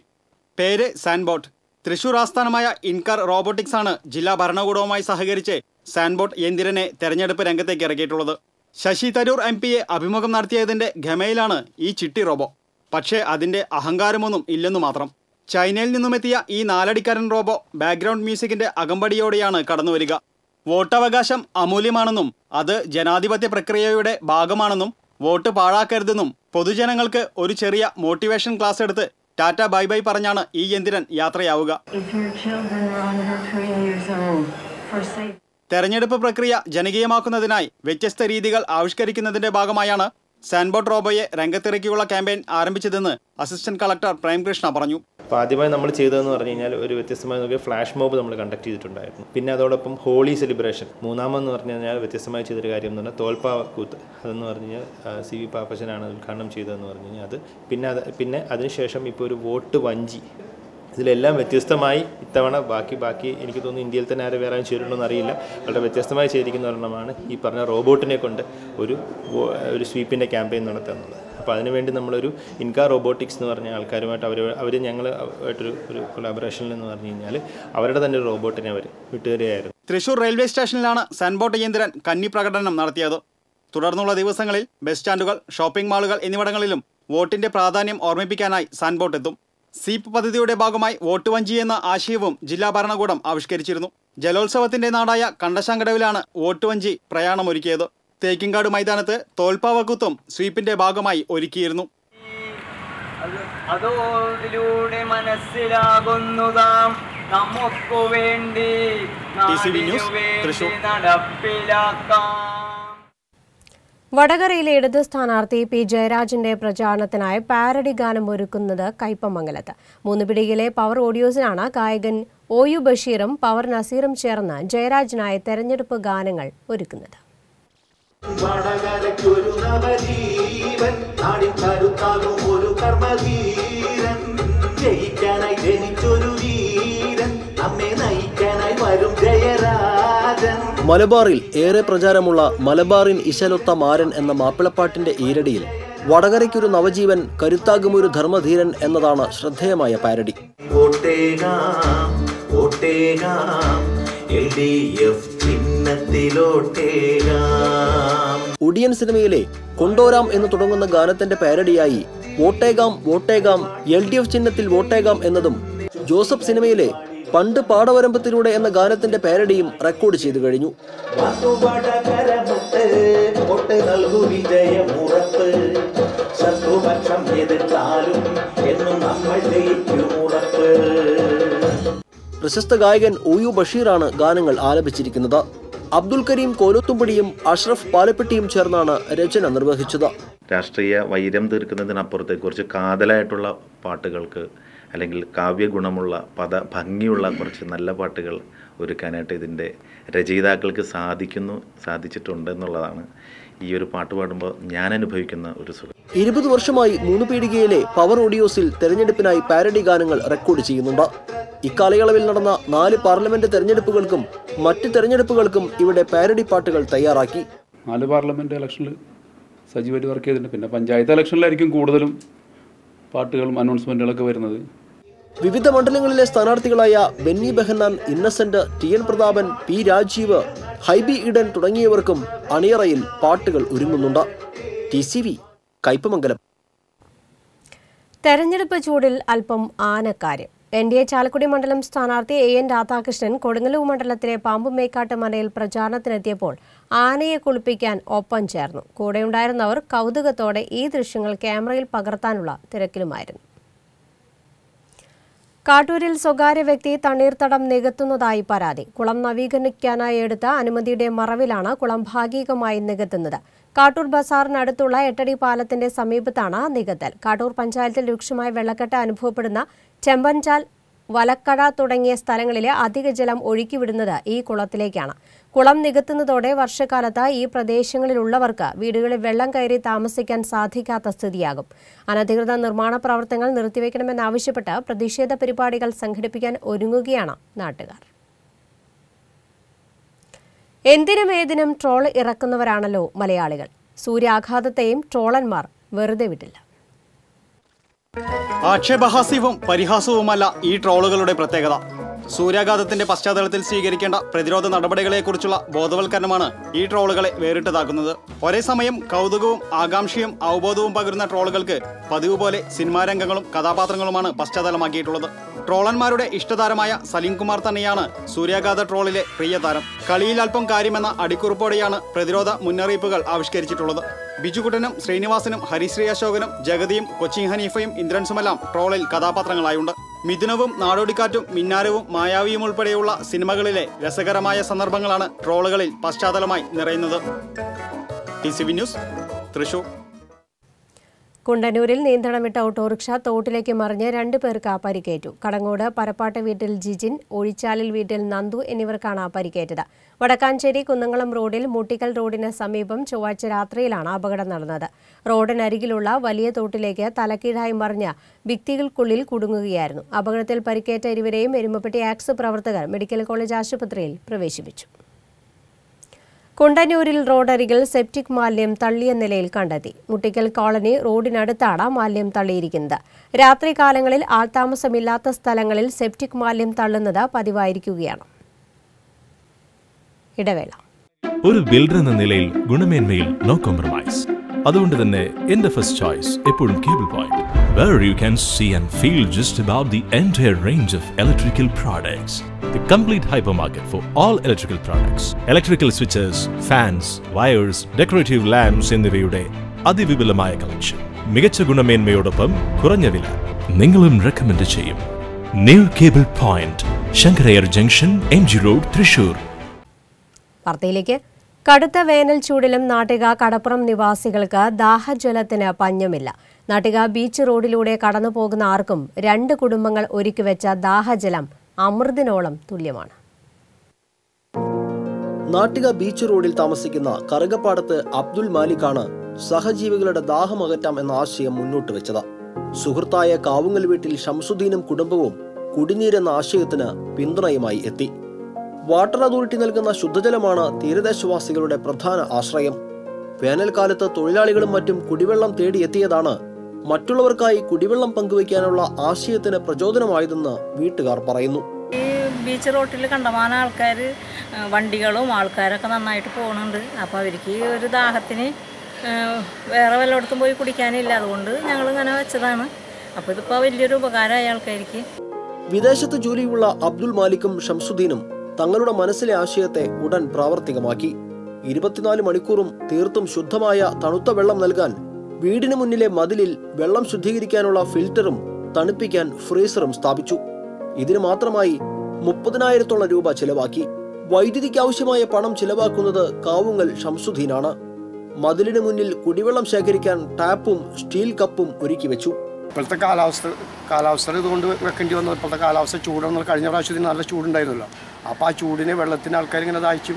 പേര് സാൻബോട്ട്. തൃശൂർ ആസ്ഥാനമായ ഇൻകാർ റോബോട്ടിക്സ് ആണ് ജില്ലാ ഭരണകൂടവുമായി സഹകരിച്ച് സാൻബോട്ട് യന്ത്രനെ തെരഞ്ഞെടുപ്പ് രംഗത്തേക്ക് ഇറക്കിയിട്ടുള്ളത്. ശശി തരൂർ MP അഭിമുഖം നടത്തിയതിന്റെ ഗമയിലാണ് ഈ ചിട്ടി റോബോ. പക്ഷേ അതിന്റെ അഹങ്കാരമൊന്നും ഇല്ലെന്നു മാത്രം. ചൈനയിൽ നിന്നുമെത്തിയ ഈ 4 അടിക്കാരൻ റോബോ ബാക്ക്ഗ്രൗണ്ട് മ്യൂസിക്കിന്റെ അകമ്പടിയോടെയാണ് കടന്നുവരിക. വോട്ടവകാശം അമൂല്യമാണെന്നും അത് ജനാധിപത്യ പ്രക്രിയയുടെ ഭാഗമാണെന്നും വോട്ട് പാഴാക്കരുതെന്നും പൊതുജനങ്ങൾക്ക് ഒരു ചെറിയ മോട്ടിവേഷൻ ക്ലാസ് എടുത്ത് ടാറ്റ ബൈ ബൈ പറഞ്ഞാണ് ഈ യന്ത്രൻ യാത്രയാവുക. തെരഞ്ഞെടുപ്പ് പ്രക്രിയ ജനകീയമാക്കുന്നതിനായി വ്യത്യസ്ത രീതികൾ ആവിഷ്കരിക്കുന്നതിന്റെ ഭാഗമായാണ് Sanbot റോബോയെ രംഗത്തിറക്കിയുള്ള campaign ആരംഭിച്ചതെന്ന് assistant collector Premkrishna പറഞ്ഞു. അപ്പോൾ ആദ്യമായി നമ്മൾ ചെയ്തതെന്ന് പറഞ്ഞു കഴിഞ്ഞാൽ ഒരു വ്യത്യസ്തമായ നോക്കിയ ഫ്ലാഷ് മോബ് നമ്മൾ കണ്ടക്ട് ചെയ്തിട്ടുണ്ടായിരുന്നു. പിന്നെ അതോടൊപ്പം ഹോളി സെലിബ്രേഷൻ. മൂന്നാമെന്ന് പറഞ്ഞു കഴിഞ്ഞാൽ വ്യത്യസ്തമായി ചെയ്തൊരു കാര്യം എന്ന് പറഞ്ഞാൽ തോൽപ്പാവ കൂത്ത്. അതെന്ന് പറഞ്ഞു കഴിഞ്ഞാൽ CV പാപ്പച്ചനാണ് ഉദ്ഘാടനം ചെയ്തതെന്ന് പറഞ്ഞു കഴിഞ്ഞാൽ അത് പിന്നെ അതിനുശേഷം ഇപ്പോൾ ഒരു വോട്ട് വഞ്ചി. ഇതിലെല്ലാം വ്യത്യസ്തമായി ഇത്തവണ ബാക്കി എനിക്ക് തോന്നുന്നു ഇന്ത്യയിൽ തന്നെ ആരും വേറെ ചെയ്തിട്ടുണ്ടോ എന്നറിയില്ല. വളരെ വ്യത്യസ്തമായി ചെയ്തിരിക്കുന്ന ഒരെണ്ണമാണ് ഈ പറഞ്ഞ റോബോട്ടിനെ കൊണ്ട് ഒരു സ്വീപ്പിൻ്റെ ക്യാമ്പയിൻ നടത്തുന്നത്. അപ്പോൾ അതിനുവേണ്ടി നമ്മളൊരു ഇൻകാർ റോബോട്ടിക്സ് എന്ന് പറഞ്ഞ ആൾക്കാരുമായിട്ട് അവർ ഞങ്ങളായിട്ടൊരു കൊളാബറേഷനിൽ എന്ന് പറഞ്ഞു കഴിഞ്ഞാൽ അവരുടെ തന്നെ ഒരു റോബോട്ടിനെ അവർ വിട്ടുതരികയായിരുന്നു. തൃശൂർ റെയിൽവേ സ്റ്റേഷനിലാണ് സാൻബോട്ട് യന്ത്രൻ കന്നി പ്രകടനം നടത്തിയത്. തുടർന്നുള്ള ദിവസങ്ങളിൽ ബസ് സ്റ്റാൻഡുകൾ, ഷോപ്പിംഗ് മാളുകൾ എന്നിവിടങ്ങളിലും വോട്ടിന്റെ പ്രാധാന്യം ഓർമ്മിപ്പിക്കാനായി സാൻബോട്ട് എത്തും. സ്വീപ് പദ്ധതിയുടെ ഭാഗമായി വോട്ട് വഞ്ചി എന്ന ആശയവും ജില്ലാ ഭരണകൂടം ആവിഷ്കരിച്ചിരുന്നു. ജലോത്സവത്തിന്റെ നാടായ കണ്ടശാങ്കടവിലാണ് വോട്ട് വഞ്ചി പ്രയാണമൊരുക്കിയത്. തേക്കിൻകാട് മൈതാനത്ത് തോൽപ്പാവക്കൂത്തും സ്വീപ്പിന്റെ ഭാഗമായി ഒരുക്കിയിരുന്നു. TCV news, Thrissur. വടകരയിലെ ഇടത് സ്ഥാനാർത്ഥി P. ജയരാജന്റെ പ്രചാരണത്തിനായി പാരഡി ഗാനം ഒരുക്കുന്നത് കയ്പമംഗലത്ത്. 3 പിടിയിലെ പവർ ഓഡിയോസിനാണ് ഗായകൻ OU ബഷീറും പവർ നസീറും ചേർന്ന് ജയരാജനായി തെരഞ്ഞെടുപ്പ് ഗാനങ്ങൾ ഒരുക്കുന്നത്. മലബാറിൽ ഏറെ പ്രചാരമുള്ള മലബാറിൻ ഇശലൊത്ത മാരൻ എന്ന മാപ്പിളപ്പാട്ടിന്റെ ഈരടിയിൽ വടകരയ്ക്കൊരു നവജീവൻ, കരുത്താകുമൊരു ധർമ്മധീരൻ എന്നതാണ് ശ്രദ്ധേയമായ പാരഡി. ഒടിയൻ സിനിമയിലെ കൊണ്ടോരാം എന്ന് തുടങ്ങുന്ന ഗാനത്തിന്റെ പാരഡിയായി വോട്ടേകാം വോട്ടേകാം LDF ചിഹ്നത്തിൽ വോട്ടേകാം എന്നതും ജോസഫ് സിനിമയിലെ പണ്ട് പാടവരമ്പത്തിലൂടെ എന്ന ഗാനത്തിന്റെ പാരഡിയും റെക്കോർഡ് ചെയ്തു കഴിഞ്ഞു. പ്രശസ്ത ഗായകൻ OU ബഷീറാണ് ഗാനങ്ങൾ ആലപിച്ചിരിക്കുന്നത്. അബ്ദുൽ കരീം കോലത്തുംപടിയും അഷ്റഫ് പാലപ്പെട്ടിയും ചേർന്നാണ് രചന നിർവഹിച്ചത്. രാഷ്ട്രീയ വൈരം തീർക്കുന്നതിനപ്പുറത്ത് കുറച്ച് കാതലായിട്ടുള്ള പാട്ടുകൾക്ക് അല്ലെങ്കിൽ കാവ്യഗുണമുള്ള ഭംഗിയുള്ള കുറച്ച് നല്ല പാട്ടുകൾ ഒരുക്കാനായിട്ട് ഇതിൻ്റെ രചയിതാക്കൾക്ക് സാധിച്ചിട്ടുണ്ട് എന്നുള്ളതാണ് ഈ ഒരു പാട്ട് പാടുമ്പോൾ ഞാൻ അനുഭവിക്കുന്ന ഒരു സുഖം. 20 വർഷമായി 3 പീടികയിലെ പവർ ഓഡിയോസിൽ തെരഞ്ഞെടുപ്പിനായി പാരഡി ഗാനങ്ങൾ റെക്കോർഡ് ചെയ്യുന്നുണ്ട്. ഇക്കാലയളവിൽ നടന്ന 4 പാർലമെന്റ് തെരഞ്ഞെടുപ്പുകൾക്കും മറ്റ് തെരഞ്ഞെടുപ്പുകൾക്കും ഇവിടെ പാരഡി പാട്ടുകൾ തയ്യാറാക്കി. 4 പാർലമെന്റ് ഇലക്ഷനിൽ സജീവമായിട്ട് വർക്ക് ചെയ്തിട്ടുണ്ട്. പിന്നെ പഞ്ചായത്ത് ഇലക്ഷനിലായിരിക്കും കൂടുതലും പാട്ടുകളും അനൗൺസ്മെന്റുകളൊക്കെ വരുന്നത്. വിവിധ മണ്ഡലങ്ങളിലെ സ്ഥാനാർത്ഥികളായ ബെന്നി ബെഹന്നാൻ, ഇന്നസെന്റ്, TN പ്രതാപൻ, P. രാജീവ്, ഹൈബി ഈഡൻ തുടങ്ങിയവർക്കും അണിയറയിൽ പാട്ടുകൾ ഒരുങ്ങുന്നുണ്ട്. TCV കയ്പമംഗലം. തെരഞ്ഞെടുപ്പ് ചൂടിൽ അല്പം ആനക്കാര്യം. NDA ചാലക്കുടി മണ്ഡലം സ്ഥാനാർത്ഥി AN രാധാകൃഷ്ണൻ കൊടുങ്ങല്ലൂർ മണ്ഡലത്തിലെ പാമ്പുമേക്കാട്ട് മനയിൽ പ്രചാരണത്തിനെത്തിയപ്പോൾ ആനയെ കുളിപ്പിക്കാൻ ഒപ്പം ചേർന്നു. കൂടെയുണ്ടായിരുന്നവർ കൗതുകത്തോടെ ഈ ദൃശ്യങ്ങൾ ക്യാമറയിൽ പകർത്താനുള്ള തിരക്കിലുമായിരുന്നു. കാട്ടൂരിൽ സ്വകാര്യ വ്യക്തി തണ്ണീർത്തടം നികത്തുന്നതായി പരാതി. കുളം നവീകരിക്കാനായി എടുത്ത അനുമതിയുടെ മറവിലാണ് കുളം ഭാഗികമായി നികത്തുന്നത്. കാട്ടൂർ ബസാറിനടുത്തുള്ള എട്ടടി പാലത്തിന്റെ സമീപത്താണ് നികത്തൽ. കാട്ടൂർ പഞ്ചായത്തിൽ രൂക്ഷമായ വെള്ളക്കെട്ട് അനുഭവപ്പെടുന്ന ചെമ്പൻചാൽ, വലക്കട തുടങ്ങിയ സ്ഥലങ്ങളിലെ അധിക ജലം ഒഴുക്കിവിടുന്നത് ഈ കുളത്തിലേക്കാണ്. കുളം നികത്തുന്നതോടെ വർഷക്കാലത്ത് ഈ പ്രദേശങ്ങളിലുള്ളവർക്ക് വീടുകളിൽ വെള്ളം കയറി താമസിക്കാൻ സാധിക്കാത്ത സ്ഥിതിയാകും. അനധികൃത നിർമ്മാണ പ്രവർത്തനങ്ങൾ നിർത്തിവെക്കണമെന്നാവശ്യപ്പെട്ട് പ്രതിഷേധ പരിപാടികൾ സംഘടിപ്പിക്കാൻ ഒരുങ്ങുകയാണ് നാട്ടുകാർ. എന്തിനും ഏതിനും ട്രോൾ ഇറക്കുന്നവരാണല്ലോ മലയാളികൾ. സൂര്യാഘാതത്തെയും ട്രോളന്മാർ വെറുതെ വിട്ടില്ല. ആക്ഷേപഹാസ്യവും പരിഹാസവുമല്ല ഈ ട്രോളുകളുടെ പ്രത്യേകത. സൂര്യാഘാതത്തിന്റെ പശ്ചാത്തലത്തിൽ സ്വീകരിക്കേണ്ട പ്രതിരോധ നടപടികളെക്കുറിച്ചുള്ള ബോധവൽക്കരണമാണ് ഈ ട്രോളുകളെ വേറിട്ടതാക്കുന്നത്. ഒരേ സമയം കൗതുകവും ആകാംക്ഷയും അവബോധവും പകരുന്ന ട്രോളുകൾക്ക് പതിവ് പോലെ സിനിമാ രംഗങ്ങളും കഥാപാത്രങ്ങളുമാണ് പശ്ചാത്തലമാക്കിയിട്ടുള്ളത്. ട്രോളന്മാരുടെ ഇഷ്ടതാരമായ സലീം കുമാർ തന്നെയാണ് സൂര്യാഘാത ട്രോളിലെ പ്രിയ താരം. കളിയിൽ അല്പം കാര്യമെന്ന അടിക്കുറിപ്പോടെയാണ് പ്രതിരോധ മുന്നറിയിപ്പുകൾ ആവിഷ്കരിച്ചിട്ടുള്ളത്. ബിജുകുട്ടനും ശ്രീനിവാസനും ഹരിശ്രീ അശോകനും ജഗതിയും കൊച്ചിൻ ഹനീഫയും ഇന്ദ്രൻസുമെല്ലാം ട്രോളിൽ കഥാപാത്രങ്ങളായുണ്ട്. മിഥുനവും നാടോടിക്കാറ്റും മിന്നാരവും മായാവിയും ഉൾപ്പെടെയുള്ള സിനിമകളിലെ രസകരമായ സന്ദർഭങ്ങളാണ് ട്രോളുകളിൽ പശ്ചാത്തലമായി നിറയുന്നത്. TCV news, Thrissur. കുണ്ടന്നൂരിൽ നിയന്ത്രണം വിട്ട ഓട്ടോറിക്ഷ തോട്ടിലേക്ക് മറിഞ്ഞ് 2 പേർക്ക് പരിക്കേറ്റു. കടങ്ങോട് പരപ്പാട്ട് വീട്ടിൽ ജിജിൻ, ഒഴിച്ചാലിൽ വീട്ടിൽ നന്ദു എന്നിവർക്കാണ് പരിക്കേറ്റത്. വടക്കാഞ്ചേരി കുന്നംകുളം റോഡിൽ മുട്ടിക്കൽ റോഡിന് സമീപം ചൊവ്വാഴ്ച രാത്രിയിലാണ് അപകടം നടന്നത്. റോഡിനരികിലുള്ള വലിയ തോട്ടിലേക്ക് തലക്കീഴായി മറിഞ്ഞ ഭിത്തികൾക്കുള്ളിൽ കുടുങ്ങുകയായിരുന്നു. അപകടത്തിൽ പരിക്കേറ്റ ഇരുവരെയും എരുമപ്പെട്ടി ആക്സ് പ്രവർത്തകർ മെഡിക്കൽ കോളേജ് ആശുപത്രിയിൽ പ്രവേശിപ്പിച്ചു. കുണ്ടന്നൂരിൽ റോഡരികിൽ സെപ്റ്റിക് മാലിന്യം തള്ളിയ നിലയിൽ കണ്ടെത്തി. മുട്ടിക്കൽ കോളനി റോഡിനടുത്താണ് മാലിന്യം തള്ളിയിരിക്കുന്നത്. രാത്രികാലങ്ങളിൽ ആൾതാമസമില്ലാത്ത സ്ഥലങ്ങളിൽ സെപ്റ്റിക് മാലിന്യം തള്ളുന്നത് പതിവായിരിക്കുകയാണ്. ഇടവേള. ഒരു ബിൽഡർ എന്ന നിലയിൽ ഗുണമേന്മയിൽ നോ കോംപ്രമൈസ്. അതുകൊണ്ട് തന്നെ എന്റെ ഫസ്റ്റ് ചോയ്സ് എപ്പോഴും cable point, where you can see and feel just about the entire range of electrical products. The complete hypermarket for all electrical products. Electrical switches, fans, wires, decorative lamps എന്നിവയുടെ അതിവിപുലമായ collection. മികച്ച ഗുണമേന്മയോടൊപ്പം കുറഞ്ഞ വില. നിങ്ങളും recommend ചെയ്യും. New cable point, Sankara Iyer junction, MG road, Thrissur. വാർത്തയിലേക്ക്. കടുത്ത വേനൽ ചൂടിലും നാട്ടിക കടപ്പുറം നിവാസികൾക്ക് ദാഹജലത്തിന് പഞ്ഞമില്ല. നാട്ടിക ബീച്ച് റോഡിലൂടെ കടന്നു പോകുന്ന ആർക്കും 2 കുടുംബങ്ങൾ ഒരുക്കിവെച്ച ദാഹജലം അമൃതിനോളം തുല്യമാണ്. നാട്ടിക ബീച്ച് റോഡിൽ താമസിക്കുന്ന കറുകപ്പാടത്ത് അബ്ദുൽ മാലിക്കാണ് സഹജീവികളുടെ ദാഹമകറ്റാം എന്ന ആശയം മുന്നോട്ട് വെച്ചത്. സുഹൃത്തായ കാവുങ്ങൽ വീട്ടിൽ ഷംസുദ്ദീനും കുടുംബവും കുടിനീരെന്ന ആശയത്തിന് പിന്തുണയുമായി എത്തി. വാട്ടർ അതോറിറ്റി നൽകുന്ന ശുദ്ധജലമാണ് തീരദേശവാസികളുടെ പ്രധാന ആശ്രയം. വേനൽക്കാലത്ത് തൊഴിലാളികളും മറ്റും കുടിവെള്ളം തേടിയെത്തിയതാണ് മറ്റുള്ളവർക്കായി കുടിവെള്ളം പങ്കുവയ്ക്കാനുള്ള ആശയത്തിന് പ്രചോദനമായതെന്ന് വീട്ടുകാർ പറയുന്നു. ഈ ബീച്ച് റോട്ടിൽ കണ്ടമാനം ആൾക്കാർ, വണ്ടികളും ആൾക്കാരൊക്കെ നന്നായിട്ട് പോകുന്നുണ്ട്. അപ്പോൾ അവർക്ക് ഒരു ദാഹത്തിന് വേറെ വല്ലയിടത്തും പോയി കുടിക്കാനില്ല. അതുകൊണ്ട് ഞങ്ങൾ ഇങ്ങനെ വെച്ചതാണ്. അപ്പോൾ ഇതിപ്പോൾ വലിയൊരു ഉപകാരമായ ആൾക്കാർക്ക്. വിദേശത്ത് ജോലിയുള്ള അബ്ദുൽ മാലിക്കും ഷംസുദ്ദീനും തങ്ങളുടെ മനസ്സിലെ ആശയത്തെ ഉടൻ പ്രാവർത്തികമാക്കി. 24 മണിക്കൂറും തീർത്തും ശുദ്ധമായ തണുത്ത വെള്ളം നൽകാൻ വീടിന് മുന്നിലെ മതിലിൽ വെള്ളം ശുദ്ധീകരിക്കാനുള്ള ഫിൽറ്ററും തണുപ്പിക്കാൻ ഫ്രീസറും സ്ഥാപിച്ചു. ഇതിന് മാത്രമായി 30,000-ഓളം രൂപ ചിലവാക്കി. വൈദ്യുതിക്ക് ആവശ്യമായ പണം ചിലവാക്കുന്നത് കാവുങ്ങൽ ഷംസുദ്ദീനാണ്. മതിലിന് മുന്നിൽ കുടിവെള്ളം ശേഖരിക്കാൻ ടാപ്പും സ്റ്റീൽ കപ്പും ഒരുക്കി വെച്ചു. ഇപ്പോഴത്തെ കാലാവസ്ഥ ഇതുകൊണ്ട് വെക്കേണ്ടി വന്നത്. ഇപ്പോഴത്തെ കാലാവസ്ഥ ചൂടെന്നാൽ കഴിഞ്ഞ പ്രാവശ്യത്തിന് നല്ല ചൂടുണ്ടായിരുന്നല്ലോ. അപ്പോൾ ആ ചൂടിന് വെള്ളത്തിന് ആൾക്കാരിങ്ങനെ ദാഹിച്ച്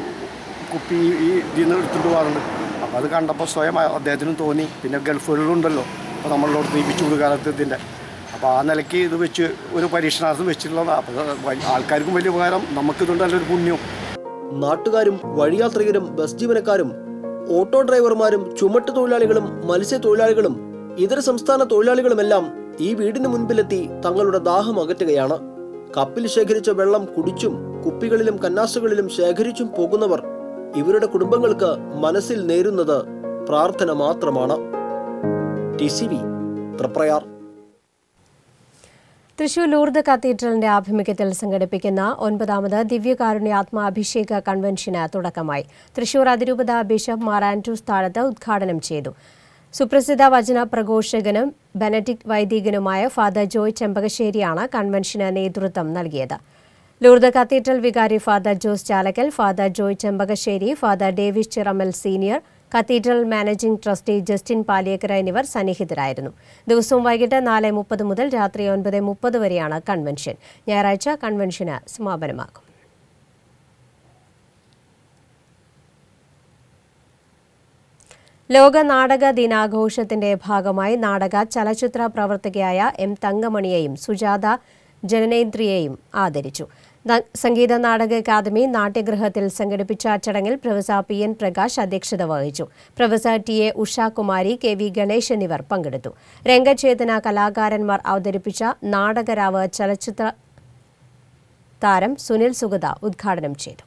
കുപ്പി ഈ ഇതിൽ നിന്ന് എടുത്തുകൊണ്ട് പോകാറുണ്ട്. അപ്പോൾ അത് കണ്ടപ്പോൾ സ്വയം അദ്ദേഹത്തിനും തോന്നി. പിന്നെ ഗൾഫുകളിലുണ്ടല്ലോ അപ്പോൾ നമ്മളോട് ഈ ചൂട് കാലത്ത് ഇതിൻ്റെ. അപ്പോൾ ആ നിലയ്ക്ക് ഇത് വെച്ച് ഒരു പരീക്ഷണാർത്ഥം വെച്ചിട്ടുള്ളതാണ്. അപ്പോൾ ആൾക്കാർക്കും വലിയ ഉപകാരം, നമുക്കിതുകൊണ്ട് നല്ലൊരു പുണ്യം. നാട്ടുകാരും വഴിയാത്രികരും ബസ് ജീവനക്കാരും ഓട്ടോ ഡ്രൈവർമാരും ചുമട്ട് തൊഴിലാളികളും മത്സ്യത്തൊഴിലാളികളും ഇതര സംസ്ഥാന തൊഴിലാളികളുമെല്ലാം ഈ വീടിന് മുൻപിലെത്തി തങ്ങളുടെ ദാഹം അകറ്റുകയാണ്. കപ്പിൽ ശേഖരിച്ച വെള്ളം കുടിച്ചും കുപ്പികളിലും കന്നാസുകളിലും ശേഖരിച്ചും പോകുന്നവർ ഇവരുടെ കുടുംബങ്ങൾക്ക് മനസ്സിൽ നേരുന്നത് പ്രാർത്ഥന മാത്രമാണ്. TCV തൃപ്രയാർ. തൃശൂർ ലൂർദ് കത്തീഡ്രലിന്റെ ആഭിമുഖ്യത്തിൽ സംഘടിപ്പിക്കുന്ന 9ാമത് ദിവ്യകാരുണ്യ ആത്മാഭിഷേക കൺവെൻഷന് തുടക്കമായി. തൃശൂർ അതിരൂപത ബിഷപ്പ് മാർ ആൻഡ്രൂസ് താഴത്ത് ഉദ്ഘാടനം ചെയ്തു. സുപ്രസിദ്ധ വചന പ്രഘോഷകനും ബെനഡിക്ട് വൈദികനുമായ ഫാദർ ജോയ് ചെമ്പകശ്ശേരിയാണ് കൺവെൻഷന് നേതൃത്വം നൽകിയത്. ലൂർദ് കത്തീഡ്രൽ വികാരി father Jose Chalakkal, father Joy Chembakassery, father Davis Chiramel senior, cathedral managing trustee Justin Paliyekkara എന്നിവർ സന്നിഹിതരായിരുന്നു. ദിവസവും വൈകിട്ട് 4:30 മുതൽ രാത്രി 9:30 വരെയാണ് കൺവെൻഷൻ. ഞായറാഴ്ച കൺവെൻഷന് സമാപനമാകും. ലോക നാടക ദിനാഘോഷത്തിന്റെ ഭാഗമായി നാടക ചലച്ചിത്ര പ്രവർത്തകയായ എം തങ്കമണിയെയും സുജാത ജനനേന്ദ്രിയെയും ആദരിച്ചു. സംഗീത നാടക അക്കാദമി നാട്യഗൃഹത്തിൽ സംഘടിപ്പിച്ച ചടങ്ങിൽ പ്രൊഫസർ പി.എൻ. പ്രകാശ് അധ്യക്ഷത വഹിച്ചു. Professor T A. Ushakumari, K V. Ganesh എന്നിവർ പങ്കെടുത്തു. രംഗചേതന കലാകാരന്മാർ അവതരിപ്പിച്ച നാടകരാവ് ചലച്ചിത്ര താരം സുനിൽ സുഗത ഉദ്ഘാടനം ചെയ്തു.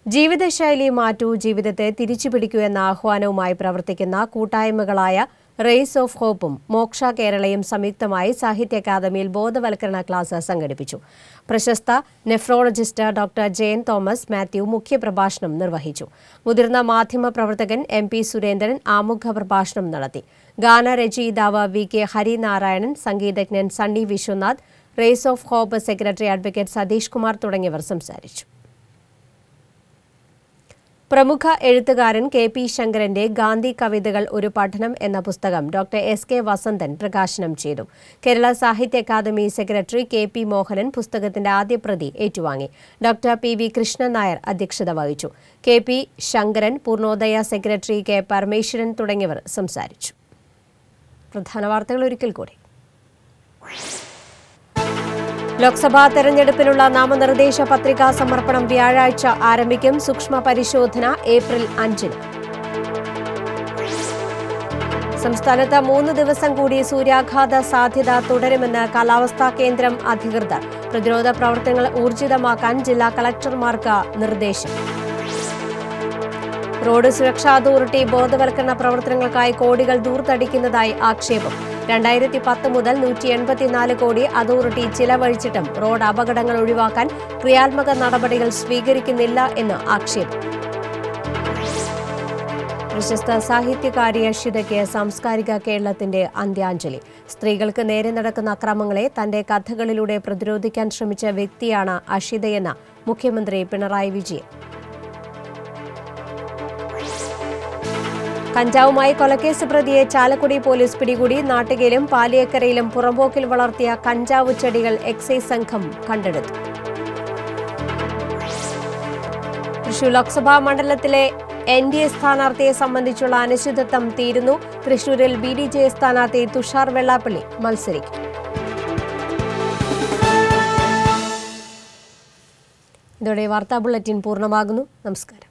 ജീവിതശൈലി മാറ്റൂ, ജീവിതത്തെ തിരിച്ചുപിടിക്കൂ എന്ന ആഹ്വാനവുമായി പ്രവർത്തിക്കുന്ന കൂട്ടായ്മകളായ റേസ് ഓഫ് ഹോപ്പും മോക്ഷ കേരളയും സംയുക്തമായി സാഹിത്യ അക്കാദമിയിൽ ബോധവൽക്കരണ ക്ലാസ് സംഘടിപ്പിച്ചു. പ്രശസ്ത nephrologist doctor Jayan Thomas Mathew മുഖ്യപ്രഭാഷണം നിർവഹിച്ചു. മുതിർന്ന മാധ്യമപ്രവർത്തകൻ എം.പി. സുരേന്ദ്രൻ ആമുഖ പ്രഭാഷണം നടത്തി. ഗാനരചയിതാവ് വി.കെ. ഹരിനാരായണൻ, സംഗീതജ്ഞൻ Sunny Viswanath, race of hope secretary advocate Satheesh Kumar തുടങ്ങിയവർ സംസാരിച്ചു. പ്രമുഖ എഴുത്തുകാരൻ കെ.പി. ശങ്കരന്റെ ഗാന്ധി കവിതകൾ ഒരു പഠനം എന്ന പുസ്തകം ഡോക്ടർ എസ്.കെ. വസന്തൻ പ്രകാശനം ചെയ്തു. കേരള സാഹിത്യ അക്കാദമി സെക്രട്ടറി കെ.പി. മോഹനൻ പുസ്തകത്തിന്റെ ആദ്യ പ്രതി ഏറ്റുവാങ്ങി. Doctor PV. കൃഷ്ണൻ നായർ അധ്യക്ഷത വഹിച്ചു. K P. Sankaran, Poornodaya secretary K. Parameswaran തുടങ്ങിയവർ സംസാരിച്ചു. പ്രധാന വാർത്തകൾ ഒരിക്കൽ കൂടി. ലോക്സഭാ തെരഞ്ഞെടുപ്പിനുള്ള നാമനിർദ്ദേശ പത്രികാ സമർപ്പണം വ്യാഴാഴ്ച ആരംഭിക്കും. സൂക്ഷ്മ പരിശോധന ഏപ്രിൽ 5-ന്. സംസ്ഥാനത്ത് 3 ദിവസം കൂടി സൂര്യാഘാത സാധ്യത തുടരുമെന്ന് കാലാവസ്ഥാ കേന്ദ്രം അധികൃതർ. പ്രതിരോധ പ്രവർത്തനങ്ങൾ ഊർജിതമാക്കാൻ ജില്ലാ കളക്ടർമാർക്ക് നിർദ്ദേശം. റോഡ് സുരക്ഷാ അതോറിറ്റി ബോധവൽക്കരണ പ്രവർത്തനങ്ങൾക്കായി കോടികൾ ദൂർത്തടിക്കുന്നതായി ആക്ഷേപം. 2010 മുതൽ 184 കോടി അതോറിറ്റി ചിലവഴിച്ചിട്ടും റോഡ് അപകടങ്ങൾ ഒഴിവാക്കാൻ ക്രിയാത്മക നടപടികൾ സ്വീകരിക്കുന്നില്ല എന്ന് ആക്ഷേപം. പ്രശസ്ത സാഹിത്യകാരി അഷിതയ്ക്ക് സാംസ്കാരിക കേരളത്തിന്റെ അന്ത്യാഞ്ജലി. സ്ത്രീകൾക്ക് നേരെ നടക്കുന്ന അക്രമങ്ങളെ തന്റെ കഥകളിലൂടെ പ്രതിരോധിക്കാൻ ശ്രമിച്ച വ്യക്തിയാണ് അഷിതയെന്ന് മുഖ്യമന്ത്രി പിണറായി വിജയൻ. കഞ്ചാവുമായി കൊലക്കേസ് പ്രതിയെ ചാലക്കുടി പോലീസ് പിടികൂടി. നാട്ടികയിലും പാലിയേക്കരയിലും പുറമ്പോക്കിൽ വളർത്തിയ കഞ്ചാവ് ചെടികൾ എക്സൈസ് സംഘം കണ്ടെടുത്തു. തൃശൂർ ലോക്സഭാ മണ്ഡലത്തിലെ എൻ.ഡി.എ സ്ഥാനാർത്ഥിയെ സംബന്ധിച്ചുള്ള അനിശ്ചിതത്വം തീരുന്നു. തൃശൂരിൽ ബി.ഡി.ജെ സ്ഥാനാർത്ഥി തുഷാർ വെള്ളാപ്പള്ളി മത്സരിക്കും. ഇതോടെ വാർത്താ ബുള്ളറ്റിൻ പൂർണ്ണമാകുന്നു. നമസ്കാരം.